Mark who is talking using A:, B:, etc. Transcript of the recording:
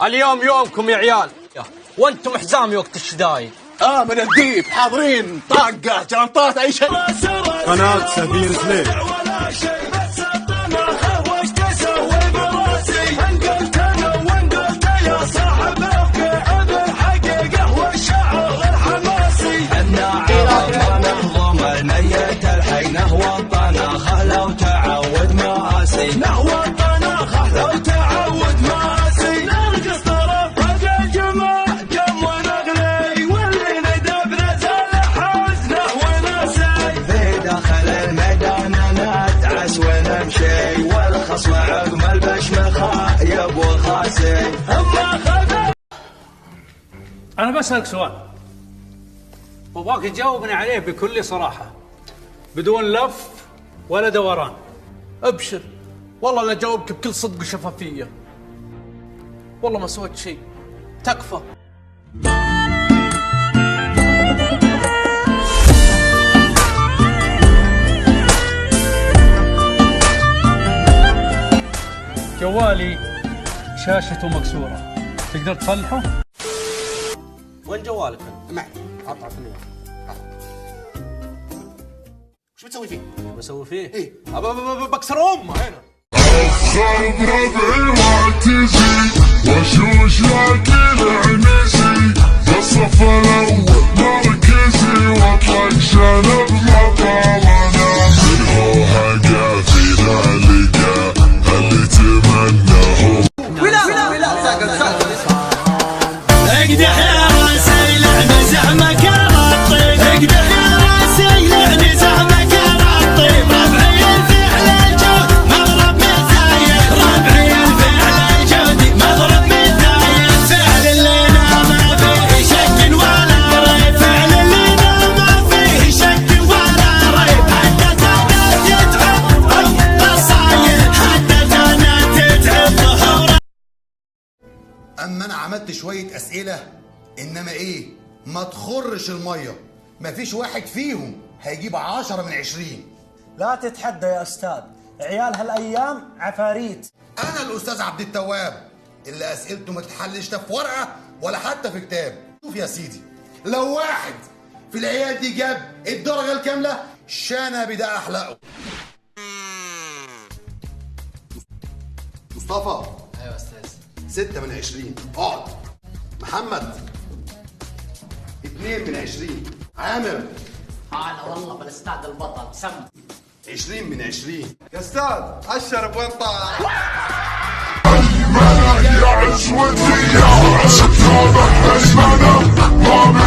A: اليوم يومكم يا عيال، وانتم حزامي وقت الشدايد.
B: من الديب حاضرين، طاقة جلطات أي شيء.
C: قناة سفير سليم.
D: أنا بسألك سؤال وباك تجاوبني عليه بكل صراحة بدون لف ولا دوران.
A: ابشر والله لا جاوبك بكل صدق وشفافية. والله ما سويت شيء، تكفى.
D: جوالي شاشته مكسورة، تقدر تصلحه؟
A: وين جوالك؟
B: معي، عطني. وش بتسوي فيه؟
A: بسوي فيه؟
B: إيه؟
A: بكسر أمه هنا.
E: أفخر بربعي وعتزي وشوش واكل عنسي بالصف الأول مركزي واطلق شنب مطالنا منه حقاتي لقى اللي تمناه.
F: اقدح يا راسي لعن زعمك الطيب، اقدح يا راسي لعن زعمك الطيب. ربعي الفعل الجود مضرب مثايد، ربعي الفعل الجود مضرب مثايد. فعل اللي ما فيه شك ولا ريب، فعل اللي ما فيه شك ولا ريب. حتى كانت يتعب الصايد، حتى كانت تتعب ظهور.
G: اما انا عملت شويه اسئله، انما ايه ما تخرش الميه. مفيش واحد فيهم هيجيب 10 من 20.
H: لا تتحدى يا أستاذ، عيال هالأيام عفاريت.
G: انا الاستاذ عبد التواب اللي اسئلته ما تتحلش لا في ورقه ولا حتى في كتاب. شوف يا سيدي، لو واحد في العيال دي جاب الدرجه الكامله شنبي ده احلقه. مصطفى.
I: ايوه يا استاذ.
G: 6 من 20. اقعد. محمد 2 من 20. عامر
I: انا والله بالاستاذ البطل سم
G: 20 من 20.
C: يا استاذ الشرب وين طالع؟
E: يا عزوتي يا سكابك بس انا ما